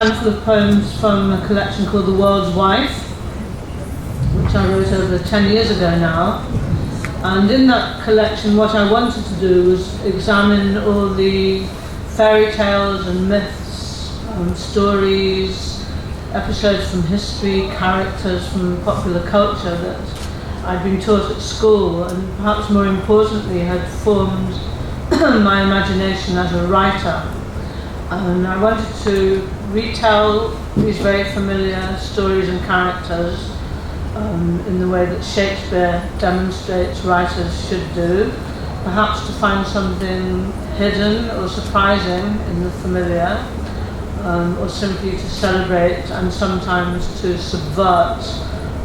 handful of poems from a collection called The World's Wife, which I wrote over 10 years ago now. And in that collection, what I wanted to do was examine all the fairy tales and myths, stories, episodes from history, characters from popular culture that I'd been taught at school, and perhaps more importantly had formed my imagination as a writer. And I wanted to retell these very familiar stories and characters in the way that Shakespeare demonstrates writers should do, perhaps to find something hidden or surprising in the familiar, or simply to celebrate and sometimes to subvert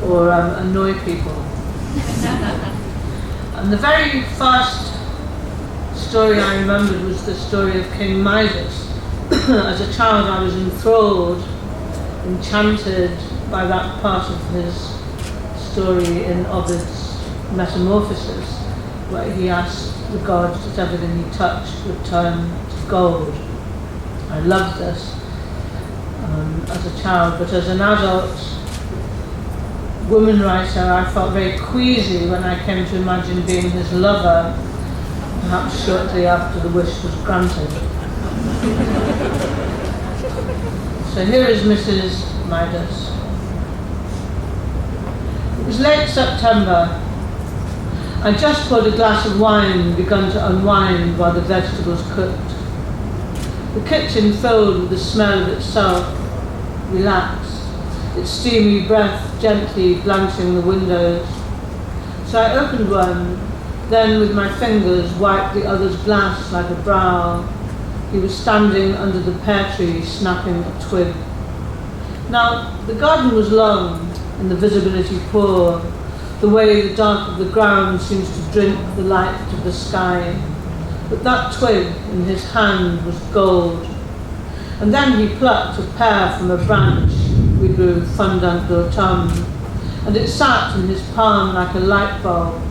or annoy people. And the very first story I remembered was the story of King Midas. As a child I was enthralled, enchanted by that part of his story in Ovid's Metamorphoses, where he asked the gods that everything he touched would turn to gold. I loved this as a child, but as an adult woman writer I felt very queasy when I came to imagine being his lover, perhaps shortly after the wish was granted. So here is Mrs. Midas. It was late September. I just poured a glass of wine and begun to unwind while the vegetables cooked. The kitchen filled with the smell of itself, relaxed, its steamy breath gently blanching the windows. So I opened one, then with my fingers wiped the other's glass like a brow. He was standing under the pear tree, snapping a twig. Now, the garden was long and the visibility poor, the way the dark of the ground seems to drink the light of the sky. But that twig in his hand was gold. And then he plucked a pear from a branch we grew fondant d'automne, and it sat in his palm like a light bulb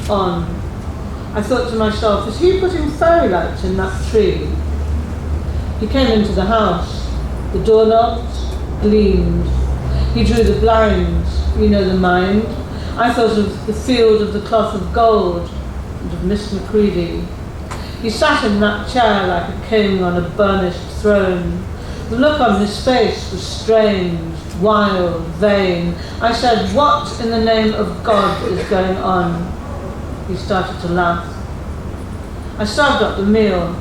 on. I thought to myself, is he putting fairy lights in that tree? He came into the house. The doorknobs gleamed. He drew the blinds, you know the mind. I thought of the field of the cloth of gold and of Miss Macready. He sat in that chair like a king on a burnished throne. The look on his face was strange, wild, vain. I said, what in the name of God is going on? He started to laugh. I served up the meal.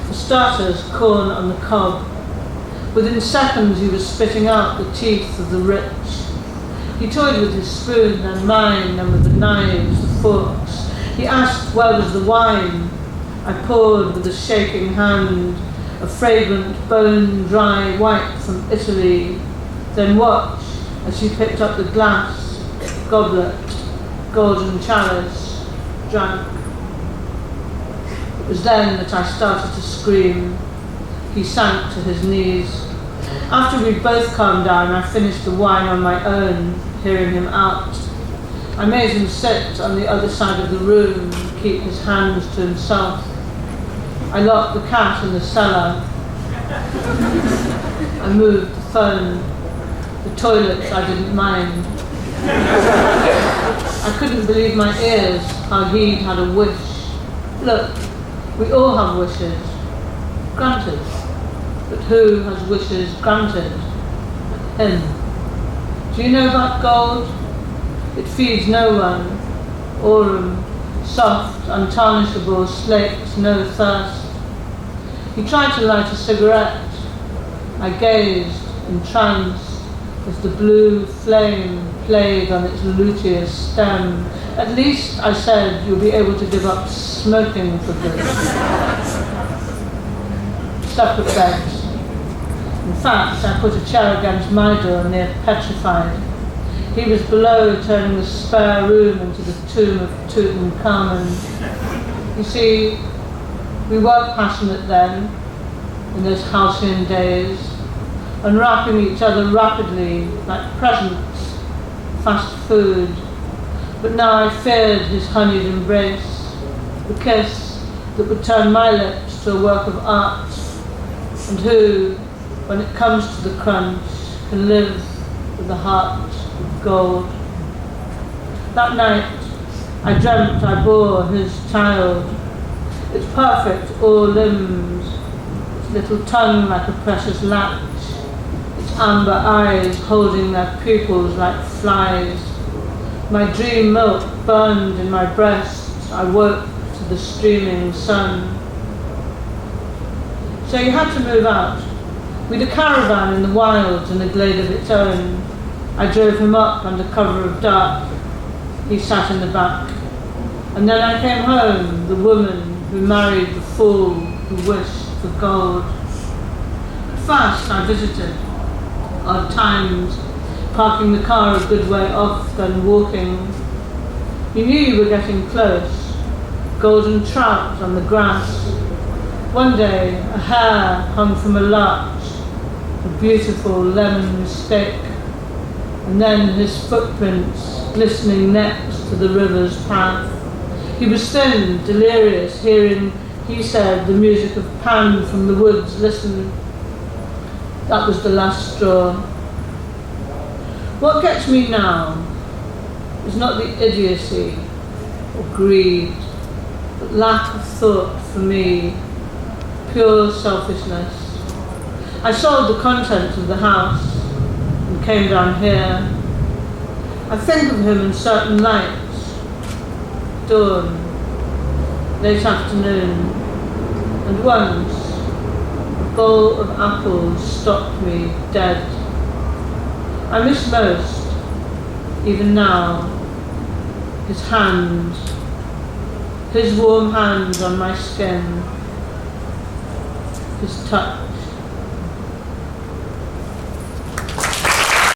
For starters, corn on the cob. Within seconds he was spitting out the teeth of the rich. He toyed with his spoon and mine, and with the knives, the forks. He asked where was the wine. I poured with a shaking hand, a fragrant, bone-dry white from Italy. Then watched as he picked up the glass, goblet, golden chalice, drank. It was then that I started to scream. He sank to his knees. After we'd both calmed down, I finished the wine on my own, hearing him out. I made him sit on the other side of the room and keep his hands to himself. I locked the cat in the cellar. I moved the phone. The toilets I didn't mind. I couldn't believe my ears, how he'd had a wish. Look, we all have wishes. Granted. But who has wishes granted? Him. Do you know about gold? It feeds no one. Aurum, soft, untarnishable, slakes no thirst. He tried to light a cigarette. I gazed, entranced, as the blue flame played on its luteous stem. At least, I said, you'll be able to give up smoking for good. Separate beds. In fact, I put a chair against my door, near petrified. He was below, turning the spare room into the tomb of Tutankhamun. You see, we were passionate then, in those halcyon days, unwrapping each other rapidly, like presents, fast food. But now I feared his honeyed embrace, the kiss that would turn my lips to a work of art, and who, when it comes to the crunch, can live with a heart of gold. That night, I dreamt I bore his child. It's perfect, all limbs, its little tongue like a precious latch, its amber eyes holding their pupils like flies. My dream milk burned in my breast. I woke to the streaming sun. So you had to move out. We'd a caravan in the wilds in a glade of its own. I drove him up under cover of dark. He sat in the back. And then I came home, the woman who married the fool who wished for gold. At first I visited, odd times, parking the car a good way off, then walking. You knew you were getting close, golden trout on the grass. One day a hare hung from a larch, a beautiful lemon stick, and then his footprints glistening next to the river's path. He was thin, delirious, hearing, he said, the music of Pan from the woods. Listen, that was the last straw. What gets me now is not the idiocy or greed, but lack of thought for me, pure selfishness. I sold the contents of the house and came down here. I think of him in certain lights. Dawn, late afternoon, and once a bowl of apples stopped me dead. I miss most, even now, his hand, his warm hand on my skin, his touch.